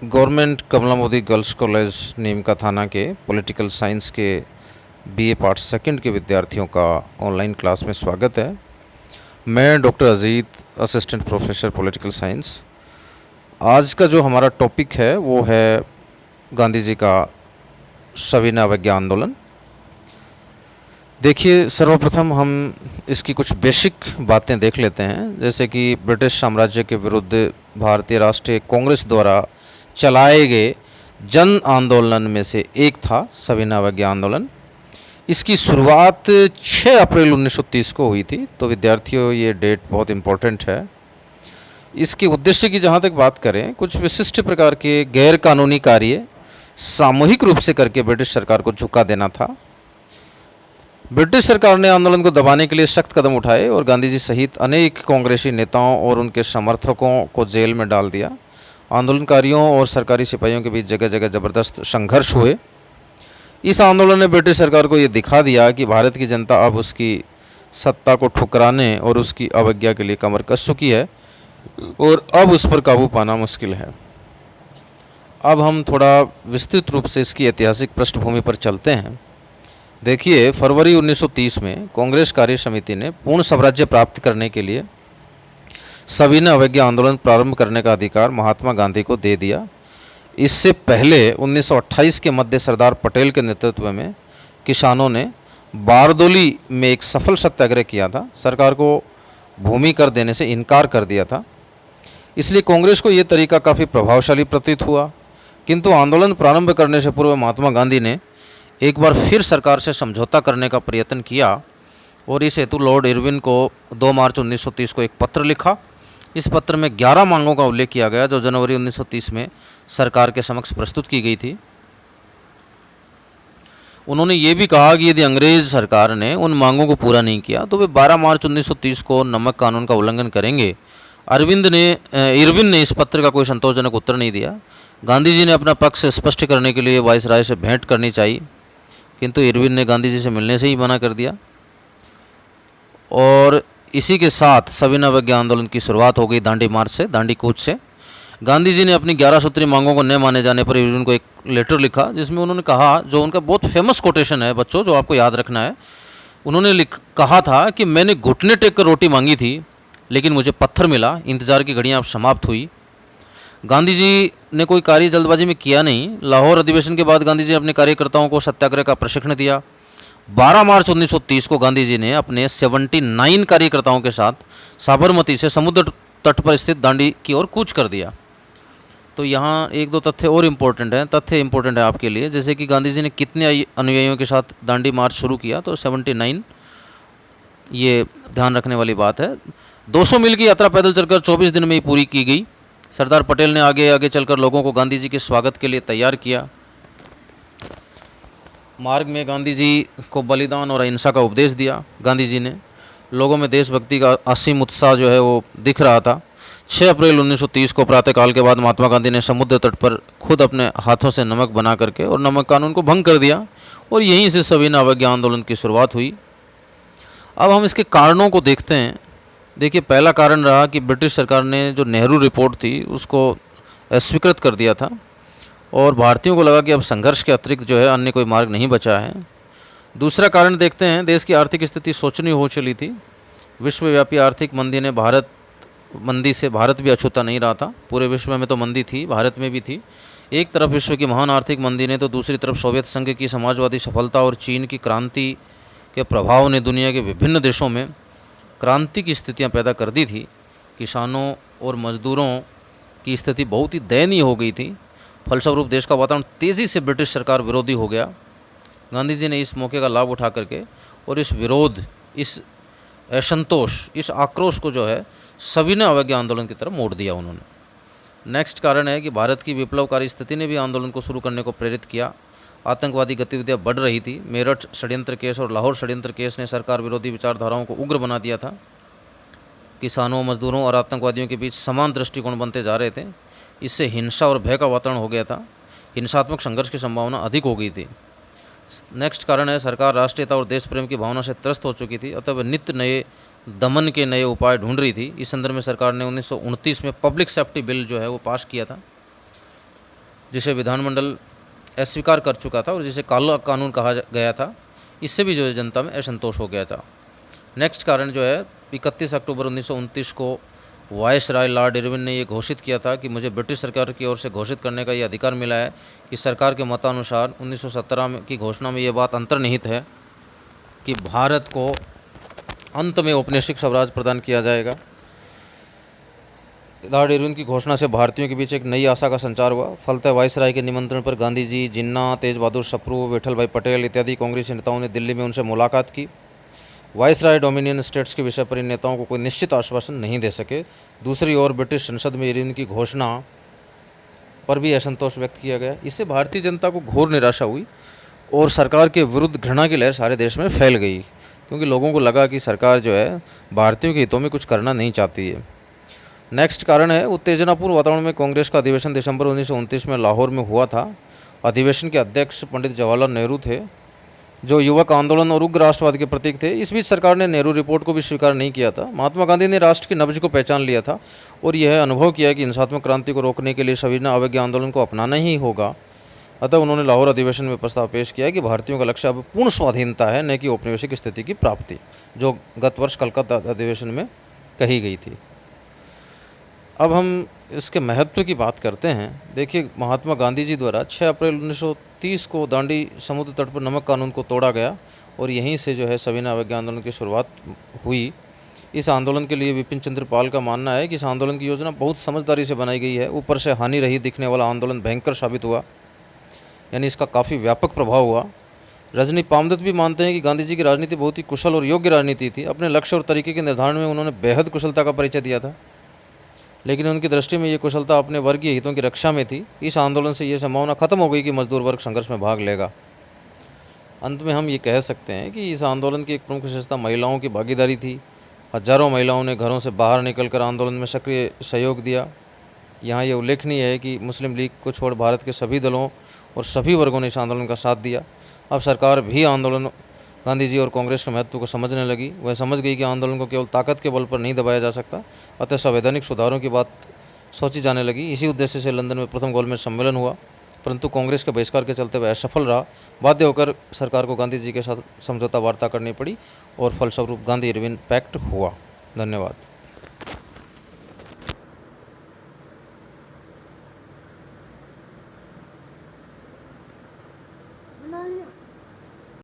Government कमला Modi girls college नीम का थाना के पॉलिटिकल साइंस के बीए पार्ट सेकंड के विद्यार्थियों का ऑनलाइन क्लास में स्वागत है। मैं doctor Ajit, assistant professor political science. आज का जो हमारा टॉपिक है वो है गांधी जी का सविनय अवज्ञा आंदोलन। देखिए, सर्वप्रथम हम इसकी कुछ बेसिक बातें देख लेते हैं। जैसे कि ब्रिटिश साम्राज्य के विरुद्ध भारतीय राष्ट्रीय कांग्रेस द्वारा चलाए गए जन आंदोलन में से एक था सविनय अवज्ञा आंदोलन। इसकी शुरुआत 6 अप्रैल 1930 को हुई थी। तो विद्यार्थियों, ये डेट बहुत इम्पोर्टेंट है। इसके उद्देश्य की जहाँ तक बात करें, कुछ विशिष्ट प्रकार के गैर कानूनी कार्य सामूहिक रूप से करके ब्रिटिश सरकार को झुका देना था। ब्रिटिश सरकार ने आंदोलन को दबाने के लिए सख्त कदम उठाए और गांधी जी सहित अनेक कांग्रेसी नेताओं और उनके समर्थकों को जेल में डाल दिया। आंदोलनकारियों और सरकारी सिपाहियों के बीच जगह जगह ज़बरदस्त संघर्ष हुए। इस आंदोलन ने ब्रिटिश सरकार को ये दिखा दिया कि भारत की जनता अब उसकी सत्ता को ठुकराने और उसकी अवज्ञा के लिए कमर कस चुकी है और अब उस पर काबू पाना मुश्किल है। अब हम थोड़ा विस्तृत रूप से इसकी ऐतिहासिक पृष्ठभूमि पर चलते हैं। देखिए, फरवरी 1930 में कांग्रेस कार्य समिति ने पूर्ण स्वराज्य प्राप्त करने के लिए सविनय अवज्ञा आंदोलन प्रारंभ करने का अधिकार महात्मा गांधी को दे दिया। इससे पहले 1928 के मध्य सरदार पटेल के नेतृत्व में किसानों ने बारदोली में एक सफल सत्याग्रह किया था। सरकार को भूमि कर देने से इनकार कर दिया था। इसलिए कांग्रेस को ये तरीका काफ़ी प्रभावशाली प्रतीत हुआ। किंतु आंदोलन प्रारंभ करने से पूर्व महात्मा गांधी ने एक बार फिर सरकार से समझौता करने का प्रयत्न किया और इस हेतु लॉर्ड इरविन को 2 मार्च 1930 को एक पत्र लिखा। इस पत्र में 11 मांगों का उल्लेख किया गया जो जनवरी 1930 में सरकार के समक्ष प्रस्तुत की गई थी। उन्होंने ये भी कहा कि यदि अंग्रेज सरकार ने उन मांगों को पूरा नहीं किया तो वे 12 मार्च 1930 को नमक कानून का उल्लंघन करेंगे। इरविन ने इस पत्र का कोई संतोषजनक उत्तर नहीं दिया। गांधी जी ने अपना पक्ष स्पष्ट करने के लिए वायसराय से भेंट करनी चाहिए, किंतु इरविन ने गांधी जी से मिलने से ही मना कर दिया। और इसी के साथ सविनय अवज्ञा आंदोलन की शुरुआत हो गई दांडी मार्च से, दांडी कूच से। गांधी जी ने अपनी 11 सूत्री मांगों को न माने जाने पर इरविन को एक लेटर लिखा जिसमें उन्होंने कहा, जो उनका बहुत फेमस कोटेशन है बच्चों, जो आपको याद रखना है। उन्होंने कहा था कि मैंने घुटने टेक कर रोटी मांगी थी लेकिन मुझे पत्थर मिला, इंतजार की घड़ियाँ अब समाप्त हुई। गांधी जी ने कोई कार्य जल्दबाजी में किया नहीं। लाहौर अधिवेशन के बाद गांधी जी ने अपने कार्यकर्ताओं को सत्याग्रह का प्रशिक्षण दिया। 12 मार्च 1930 को गांधी जी ने अपने 79 कार्यकर्ताओं के साथ साबरमती से समुद्र तट पर स्थित दांडी की ओर कूच कर दिया। तो यहाँ एक दो तथ्य और इम्पोर्टेंट है आपके लिए। जैसे कि गांधी जी ने कितने अनुयायियों के साथ दांडी मार्च शुरू किया, तो 79, ये ध्यान रखने वाली बात है। 200 मील की यात्रा पैदल चलकर 24 दिन में ही पूरी की गई। सरदार पटेल ने आगे आगे चलकर लोगों को गांधी जी के स्वागत के लिए तैयार किया। मार्ग में गांधी जी को बलिदान और अहिंसा का उपदेश दिया। गांधी जी ने लोगों में देशभक्ति का असीम उत्साह जो है वो दिख रहा था। 6 अप्रैल 1930 को प्रातःकाल के बाद महात्मा गांधी ने समुद्र तट पर खुद अपने हाथों से नमक बना करके और नमक कानून को भंग कर दिया और यहीं से सविनय अवज्ञा आंदोलन की शुरुआत हुई। अब हम इसके कारणों को देखते हैं। देखिए, पहला कारण रहा कि ब्रिटिश सरकार ने जो नेहरू रिपोर्ट थी उसको अस्वीकृत कर दिया था और भारतीयों को लगा कि अब संघर्ष के अतिरिक्त जो है अन्य कोई मार्ग नहीं बचा है। दूसरा कारण देखते हैं, देश की आर्थिक स्थिति शोचनीय हो चली थी। विश्वव्यापी आर्थिक मंदी से भारत भी अछूता नहीं रहा था। पूरे विश्व में तो मंदी थी, भारत में भी थी। एक तरफ विश्व की महान आर्थिक मंदी ने तो दूसरी तरफ सोवियत संघ की समाजवादी सफलता और चीन की क्रांति के प्रभाव ने दुनिया के विभिन्न देशों में क्रांति की स्थितियां पैदा कर दी थी। किसानों और मजदूरों की स्थिति बहुत ही दयनीय हो गई थी। फलस्वरूप देश का वातावरण तेज़ी से ब्रिटिश सरकार विरोधी हो गया। गांधी जी ने इस मौके का लाभ उठा करके और इस विरोध, इस असंतोष, इस आक्रोश को जो है सविनय अवज्ञा आंदोलन की तरफ मोड़ दिया उन्होंने। नेक्स्ट कारण है कि भारत की विप्लवकारी स्थिति ने भी आंदोलन को शुरू करने को प्रेरित किया। आतंकवादी गतिविधियां बढ़ रही थी। मेरठ षड्यंत्र केस और लाहौर षड्यंत्र केस ने सरकार विरोधी विचारधाराओं को उग्र बना दिया था। किसानों, मजदूरों और आतंकवादियों के बीच समान दृष्टिकोण बनते जा रहे थे। इससे हिंसा और भय का वातावरण हो गया था। हिंसात्मक संघर्ष की संभावना अधिक हो गई थी। नेक्स्ट कारण है, सरकार राष्ट्रीयता और देश प्रेम की भावना से त्रस्त हो चुकी थी, अतः वह नित्य नए दमन के नए उपाय ढूंढ रही थी। इस संदर्भ में सरकार ने 1929 में पब्लिक सेफ्टी बिल जो है वो पास किया था। जिसे विधानमंडल अस्वीकार कर चुका था और जिसे काला कानून कहा गया था, इससे भी जो है जनता में असंतोष हो गया था। नेक्स्ट कारण जो है 31 अक्टूबर 1929 को वायसराय लॉर्ड इरविन ने ये घोषित किया था कि मुझे ब्रिटिश सरकार की ओर से घोषित करने का ये अधिकार मिला है कि सरकार के मतानुसार 1917 की घोषणा में ये बात अंतर्निहित है कि भारत को अंत में औपनिवेशिक स्वराज प्रदान किया जाएगा। लॉर्ड इरविन की घोषणा से भारतीयों के बीच एक नई आशा का संचार हुआ। फलतः वायसराय के निमंत्रण पर गांधी जी, जिन्ना, तेज बहादुर सप्रू, विठल भाई पटेल इत्यादि कांग्रेसी नेताओं ने दिल्ली में उनसे मुलाकात की। वायसराय डोमिनियन स्टेट्स के विषय पर इन नेताओं को कोई निश्चित आश्वासन नहीं दे सके। दूसरी ओर ब्रिटिश संसद में इरविन की घोषणा पर भी असंतोष व्यक्त किया गया। इससे भारतीय जनता को घोर निराशा हुई और सरकार के विरुद्ध घृणा की लहर सारे देश में फैल गई, क्योंकि लोगों को लगा कि सरकार जो है भारतीयों के हितों में कुछ करना नहीं चाहती है। नेक्स्ट कारण है उत्तेजनापूर्ण वातावरण में कांग्रेस का अधिवेशन दिसंबर 1929 में लाहौर में हुआ था। अधिवेशन के अध्यक्ष पंडित जवाहरलाल नेहरू थे, जो युवक आंदोलन और उग्र राष्ट्रवाद के प्रतीक थे। इस बीच सरकार ने नेहरू रिपोर्ट को भी स्वीकार नहीं किया था। महात्मा गांधी ने राष्ट्र की नब्ज को पहचान लिया था और यह अनुभव किया कि हिंसात्मक क्रांति को रोकने के लिए सविनय अवज्ञा आंदोलन को अपनाना ही होगा। अतः उन्होंने लाहौर अधिवेशन में प्रस्ताव पेश किया कि भारतीयों का लक्ष्य अब पूर्ण स्वाधीनता है, न कि औपनिवेशिक स्थिति की प्राप्ति, जो गत वर्ष कलकत्ता अधिवेशन में कही गई थी। अब हम इसके महत्व की बात करते हैं। देखिए, महात्मा गांधी जी द्वारा 6 अप्रैल 1930 को दांडी समुद्र तट पर नमक कानून को तोड़ा गया और यहीं से जो है सविनय अवज्ञा आंदोलन की शुरुआत हुई। इस आंदोलन के लिए विपिन चंद्र पाल का मानना है कि इस आंदोलन की योजना बहुत समझदारी से बनाई गई है। ऊपर से हानि रहित दिखने वाला आंदोलन भयंकर साबित हुआ, यानी इसका काफ़ी व्यापक प्रभाव हुआ। रजनी पामदत्त भी मानते हैं कि गांधी जी की राजनीति बहुत ही कुशल और योग्य राजनीति थी। अपने लक्ष्य और तरीके के निर्धारण में उन्होंने बेहद कुशलता का परिचय दिया था, लेकिन उनकी दृष्टि में ये कुशलता अपने वर्गीय हितों की रक्षा में थी। इस आंदोलन से ये संभावना खत्म हो गई कि मजदूर वर्ग संघर्ष में भाग लेगा। अंत में हम ये कह सकते हैं कि इस आंदोलन की एक प्रमुख विशेषता महिलाओं की भागीदारी थी। हजारों महिलाओं ने घरों से बाहर निकलकर आंदोलन में सक्रिय सहयोग दिया। यहाँ ये उल्लेखनीय है कि मुस्लिम लीग को छोड़ भारत के सभी दलों और सभी वर्गों ने इस आंदोलन का साथ दिया। अब सरकार भी आंदोलन गांधी जी और कांग्रेस के महत्व को समझने लगी। वह समझ गई कि आंदोलन को केवल ताकत के बल पर नहीं दबाया जा सकता, अतः संवैधानिक सुधारों की बात सोची जाने लगी। इसी उद्देश्य से लंदन में प्रथम गोलमेज सम्मेलन हुआ, परंतु कांग्रेस के बहिष्कार के चलते वह असफल रहा। बाध्य होकर सरकार को गांधी जी के साथ समझौता वार्ता करनी पड़ी और फलस्वरूप गांधी इरविन पैक्ट हुआ। धन्यवाद।